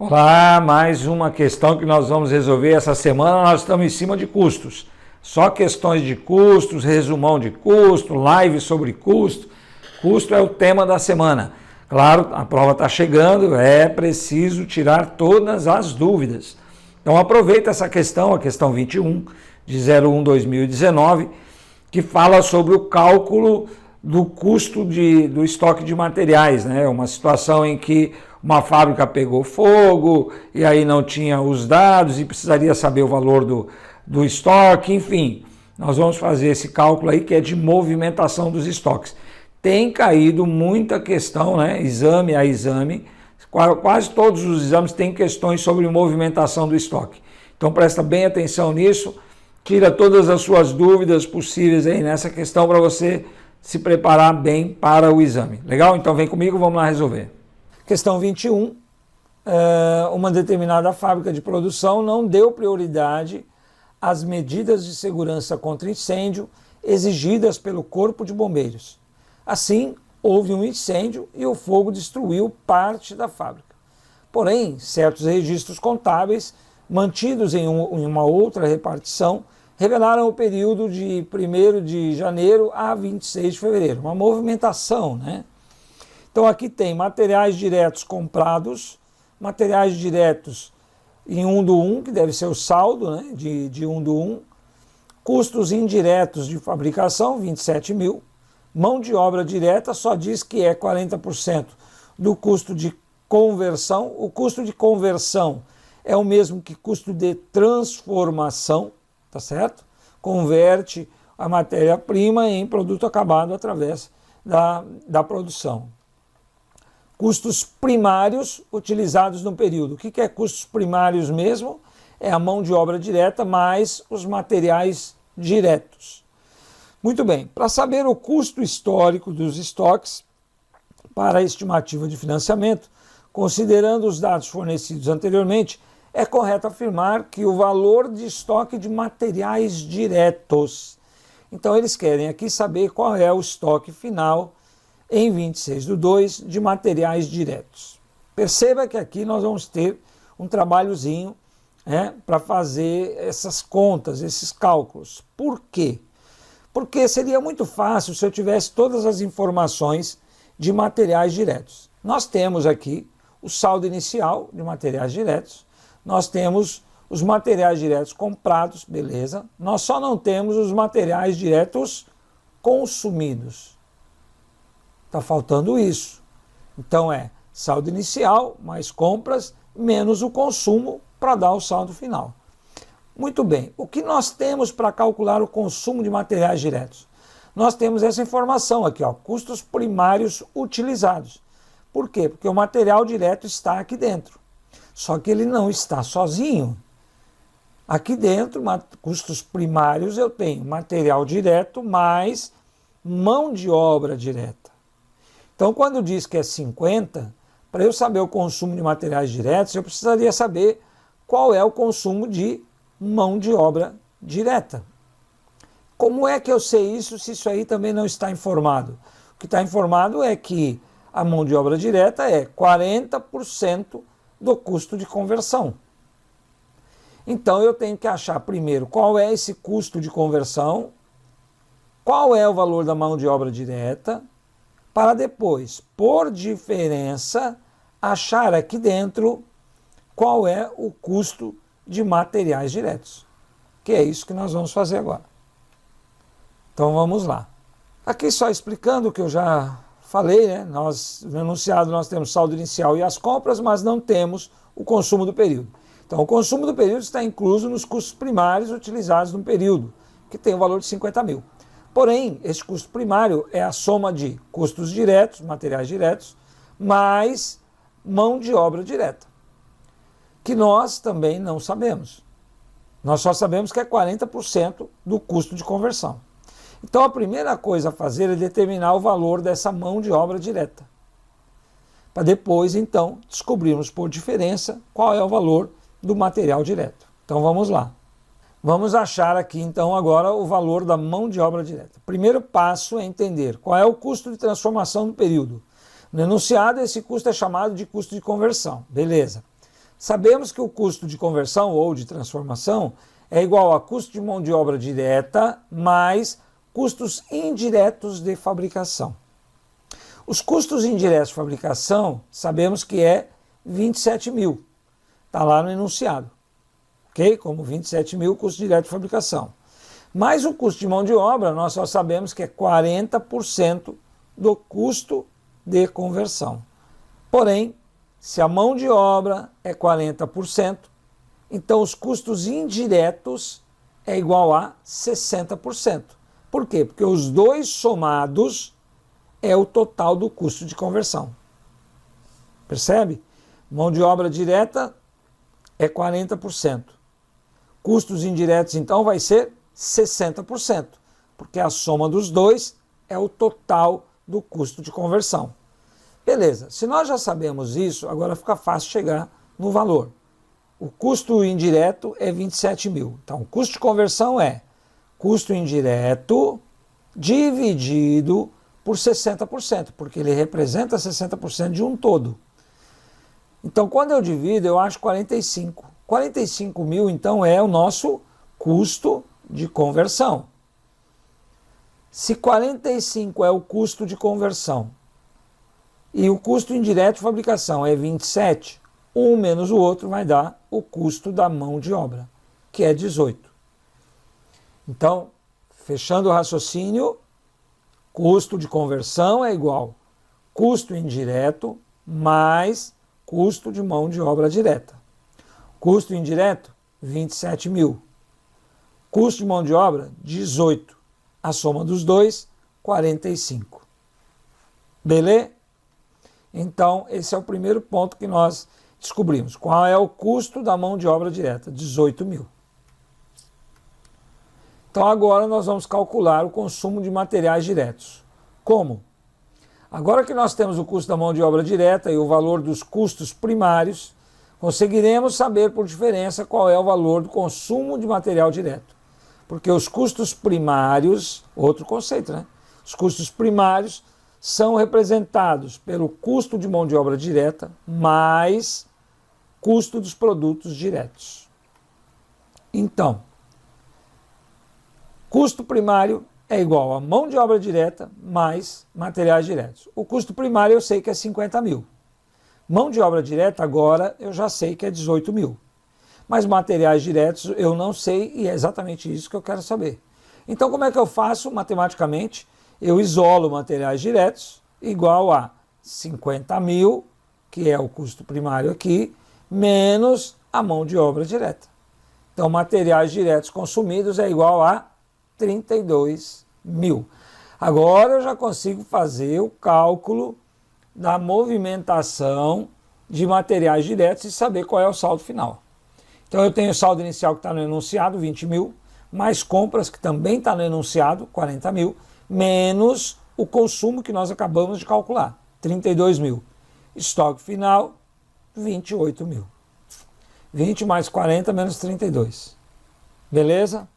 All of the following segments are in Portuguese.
Olá, mais uma questão que nós vamos resolver essa semana. Nós estamos em cima de custos. Só questões de custos, resumão de custo, live sobre custo. Custo é o tema da semana. Claro, a prova está chegando, é preciso tirar todas as dúvidas. Então aproveita essa questão, a questão 21 de 01/2019, que fala sobre o cálculo do custo do estoque de materiais, né? Uma situação em que uma fábrica pegou fogo e aí não tinha os dados e precisaria saber o valor do estoque, enfim. Nós vamos fazer esse cálculo aí que é de movimentação dos estoques. Tem caído muita questão, né? Exame a exame, quase todos os exames têm questões sobre movimentação do estoque. Então presta bem atenção nisso, tira todas as suas dúvidas possíveis aí nessa questão para você se preparar bem para o exame. Legal? Então vem comigo, vamos lá resolver. Questão 21. Uma determinada fábrica de produção não deu prioridade às medidas de segurança contra incêndio exigidas pelo Corpo de Bombeiros. Assim, houve um incêndio e o fogo destruiu parte da fábrica. Porém, certos registros contábeis, mantidos em uma outra repartição, revelaram o período de 1º de janeiro a 26 de fevereiro. Uma movimentação, né? Então aqui tem materiais diretos comprados, materiais diretos em 1/1, que deve ser o saldo, né, de 1/1, custos indiretos de fabricação, 27 mil, mão de obra direta só diz que é 40% do custo de conversão. O custo de conversão é o mesmo que custo de transformação, tá certo? Converte a matéria-prima em produto acabado através da produção. Custos primários utilizados no período. O que é custos primários mesmo? É a mão de obra direta mais os materiais diretos. Muito bem, para saber o custo histórico dos estoques para a estimativa de financiamento, considerando os dados fornecidos anteriormente, é correto afirmar que o valor de estoque de materiais diretos. Então eles querem aqui saber qual é o estoque final em 26/2 de materiais diretos. Perceba que aqui nós vamos ter um trabalhozinho, para fazer essas contas, esses cálculos. Por quê? Porque seria muito fácil se eu tivesse todas as informações de materiais diretos. Nós temos aqui o saldo inicial de materiais diretos, nós temos os materiais diretos comprados, beleza. Nós só não temos os materiais diretos consumidos. Está faltando isso. Então é saldo inicial mais compras menos o consumo para dar o saldo final. Muito bem, o que nós temos para calcular o consumo de materiais diretos? Nós temos essa informação aqui, ó, custos primários utilizados. Por quê? Porque o material direto está aqui dentro. Só que ele não está sozinho. Aqui dentro, custos primários, eu tenho material direto mais mão de obra direta. Então, quando diz que é 50, para eu saber o consumo de materiais diretos, eu precisaria saber qual é o consumo de mão de obra direta. Como é que eu sei isso se isso aí também não está informado? O que está informado é que a mão de obra direta é 40% do custo de conversão. Então eu tenho que achar primeiro qual é esse custo de conversão, qual é o valor da mão de obra direta, para depois, por diferença, achar aqui dentro qual é o custo de materiais diretos. Que é isso que nós vamos fazer agora. Então vamos lá. Aqui só explicando o que eu já falei, né? No enunciado nós temos saldo inicial e as compras, mas não temos o consumo do período. Então o consumo do período está incluso nos custos primários utilizados no período, que tem o valor de 50 mil. Porém, esse custo primário é a soma de custos diretos, materiais diretos, mais mão de obra direta, que nós também não sabemos. Nós só sabemos que é 40% do custo de conversão. Então a primeira coisa a fazer é determinar o valor dessa mão de obra direta, para depois, então, descobrirmos por diferença qual é o valor do material direto. Então vamos lá. Vamos achar aqui, então, agora o valor da mão de obra direta. O primeiro passo é entender qual é o custo de transformação do período. No enunciado, esse custo é chamado de custo de conversão. Beleza. Sabemos que o custo de conversão ou de transformação é igual a custo de mão de obra direta mais custos indiretos de fabricação. Os custos indiretos de fabricação, sabemos que é 27 mil. Está lá no enunciado. Ok? Como 27 mil custo direto de fabricação. Mais o custo de mão de obra, nós só sabemos que é 40% do custo de conversão. Porém, se a mão de obra é 40%, então os custos indiretos é igual a 60%. Por quê? Porque os dois somados é o total do custo de conversão. Percebe? Mão de obra direta é 40%. Custos indiretos, então, vai ser 60%, porque a soma dos dois é o total do custo de conversão. Beleza, se nós já sabemos isso, agora fica fácil chegar no valor. O custo indireto é 27 mil. Então, o custo de conversão é custo indireto dividido por 60%, porque ele representa 60% de um todo. Então, quando eu divido, eu acho 45. 45 mil, então, é o nosso custo de conversão. Se 45 é o custo de conversão e o custo indireto de fabricação é 27, um menos o outro vai dar o custo da mão de obra, que é 18. Então, fechando o raciocínio, custo de conversão é igual custo indireto mais custo de mão de obra direta. Custo indireto, 27 mil. Custo de mão de obra, 18. A soma dos dois, 45. Beleza? Então, esse é o primeiro ponto que nós descobrimos. Qual é o custo da mão de obra direta? 18 mil. Então, agora nós vamos calcular o consumo de materiais diretos. Como? Agora que nós temos o custo da mão de obra direta e o valor dos custos primários, conseguiremos saber por diferença qual é o valor do consumo de material direto. Porque os custos primários, outro conceito, né? Os custos primários são representados pelo custo de mão de obra direta mais custo dos produtos diretos. Então, custo primário é igual a mão de obra direta mais materiais diretos. O custo primário eu sei que é 50 mil. Mão de obra direta agora eu já sei que é 18 mil. Mas materiais diretos eu não sei e é exatamente isso que eu quero saber. Então como é que eu faço matematicamente? Eu isolo materiais diretos igual a 50 mil, que é o custo primário aqui, menos a mão de obra direta. Então materiais diretos consumidos é igual a 32 mil. Agora eu já consigo fazer o cálculo da movimentação de materiais diretos e saber qual é o saldo final. Então eu tenho o saldo inicial que está no enunciado, 20 mil, mais compras que também está no enunciado, 40 mil, menos o consumo que nós acabamos de calcular, 32 mil. Estoque final, 28 mil. 20 mais 40 menos 32. Beleza?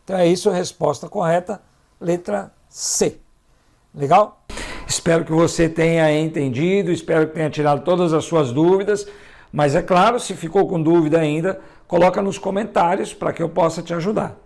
Então é isso, a resposta correta, letra C. Legal? Espero que você tenha entendido, espero que tenha tirado todas as suas dúvidas, mas é claro, se ficou com dúvida ainda, coloca nos comentários para que eu possa te ajudar.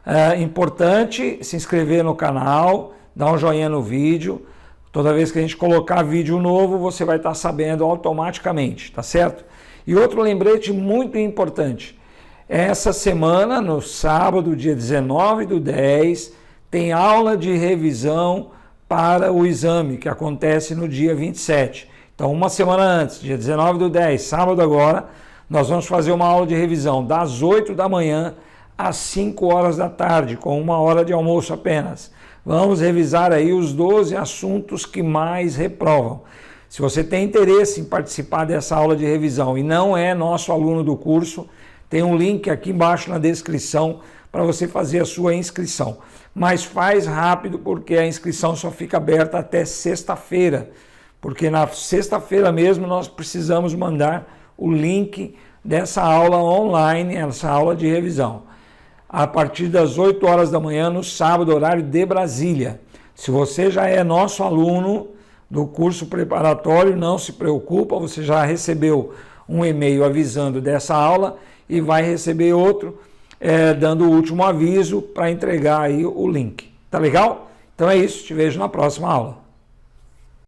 É importante se inscrever no canal, dar um joinha no vídeo. Toda vez que a gente colocar vídeo novo, você vai estar sabendo automaticamente, tá certo? E outro lembrete muito importante. Essa semana, no sábado, dia 19/10, tem aula de revisão para o exame, que acontece no dia 27. Então, uma semana antes, dia 19/10, sábado agora, nós vamos fazer uma aula de revisão das 8 da manhã às 5 horas da tarde, com 1 hora de almoço apenas. Vamos revisar aí os 12 assuntos que mais reprovam. Se você tem interesse em participar dessa aula de revisão e não é nosso aluno do curso, tem um link aqui embaixo na descrição para você fazer a sua inscrição. Mas faz rápido porque a inscrição só fica aberta até sexta-feira, porque na sexta-feira mesmo nós precisamos mandar o link dessa aula online, essa aula de revisão, a partir das 8 horas da manhã no sábado, horário de Brasília. Se você já é nosso aluno do curso preparatório, não se preocupa, você já recebeu um e-mail avisando dessa aula e vai receber outro dando o último aviso para entregar aí o link. Tá legal? Então é isso, te vejo na próxima aula.